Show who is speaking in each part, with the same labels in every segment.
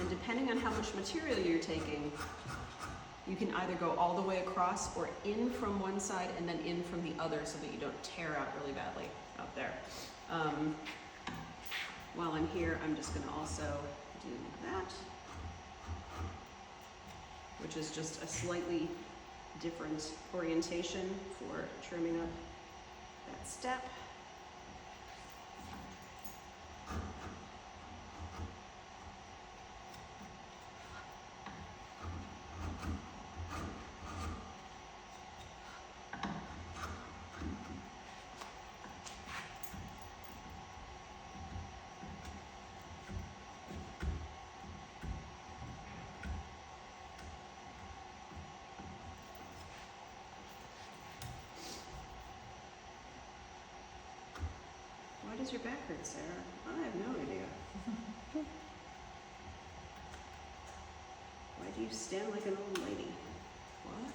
Speaker 1: And depending on how much material you're taking, you can either go all the way across or in from one side and then in from the other so that you don't tear out really badly out there. While I'm here, I'm just going to also do that, which is just a slightly different orientation for trimming up that step. Why does your back hurt, Sarah? I have no idea. Why do you stand like an old lady? What?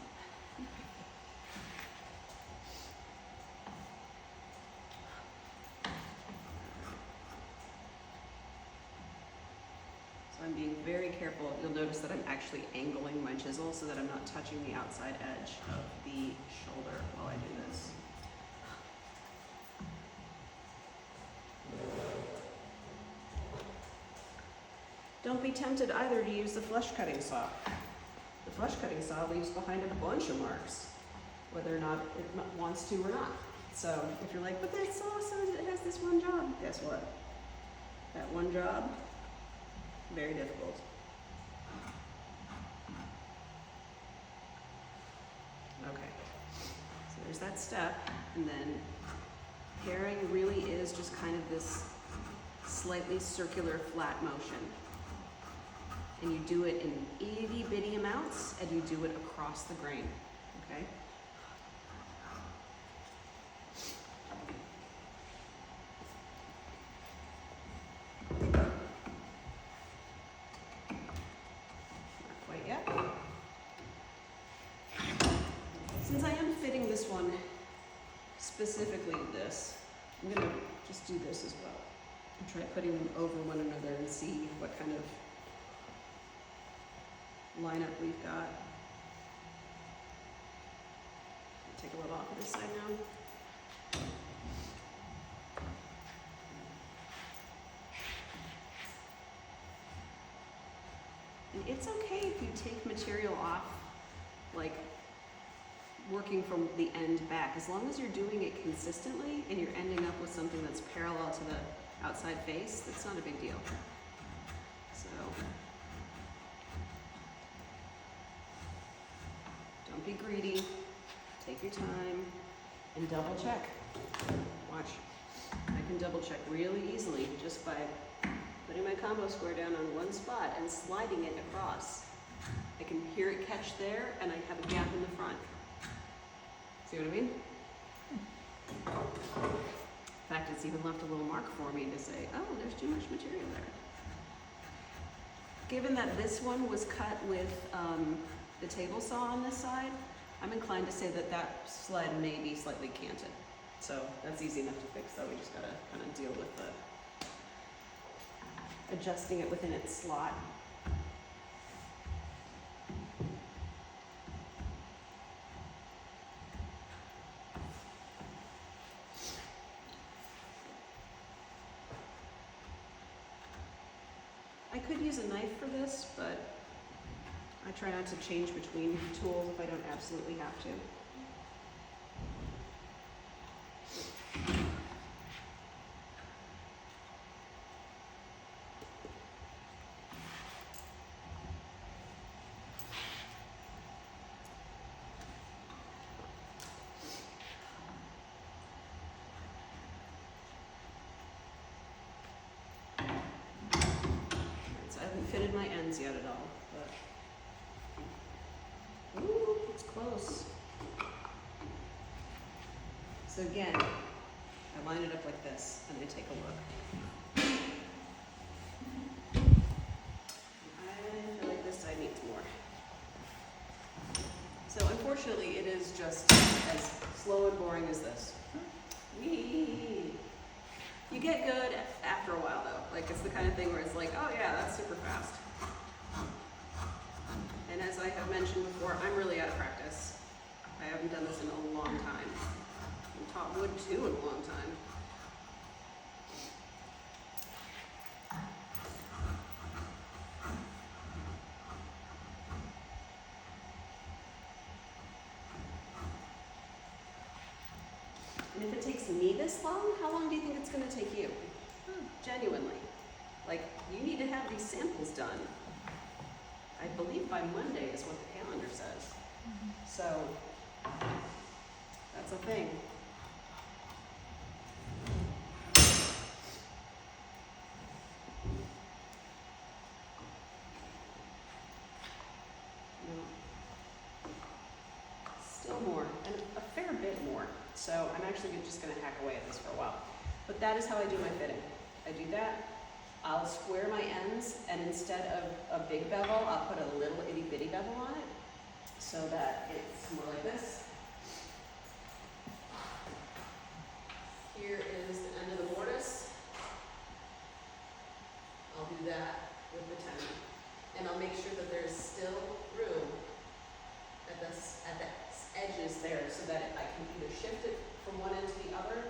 Speaker 1: So I'm being very careful. You'll notice that I'm actually angling my chisel so that I'm not touching the outside edge of the shoulder while I do this. Don't be tempted either to use the flesh cutting saw. The flesh cutting saw leaves behind a bunch of marks, whether or not it wants to or not. So if you're like, but that saw says it has this one job, guess what? That one job, very difficult. Okay, so there's that step, and then paring really is just kind of this slightly circular flat motion. And you do it in itty bitty amounts, and you do it across the grain, okay? Not quite yet. Since I am fitting this one specifically this, I'm gonna just do this as well. And try putting them over one another and see what kind of lineup we've got. Take a little off of this side now. And it's okay if you take material off, like working from the end back, as long as you're doing it consistently and you're ending up with something that's parallel to the outside face, that's not a big deal. So don't be greedy, take your time, and double check. Watch, I can double check really easily just by putting my combo square down on one spot and sliding it across. I can hear it catch there, and I have a gap in the front. See what I mean? In fact, it's even left a little mark for me to say, oh, there's too much material there. Given that this one was cut with the table saw on this side, I'm inclined to say that that sled may be slightly canted. So that's easy enough to fix, though. We just gotta kind of deal with the adjusting it within its slot. I could use a knife for this, but I try not to change between tools if I don't absolutely have to. So I haven't fitted my ends yet at all, but ooh, it's close. So again, I line it up like this, and I take a look. I feel like this side needs more. So unfortunately, it is just as slow and boring as this. Whee! You get good after a while, though. Like, it's the kind of thing where it's like, oh yeah, that's super fast. And as I have mentioned before, I'm really out of practice. I haven't done this in a long time. I've taught wood too in a long time. And if it takes me this long, how long do you think it's going to take you? Genuinely. Like, you need to have these samples done. I believe by Monday is what the calendar says. So, that's a thing. No. Still more, and a fair bit more. So I'm actually just going to hack away at this for a while. But that is how I do my fitting. I do that. I'll square my ends, and instead of a big bevel, I'll put a little itty bitty bevel on it so that it's more like this. Here is the end of the mortise. I'll do that with the tenon. And I'll make sure that there's still room at the edges there so that I can either shift it from one end to the other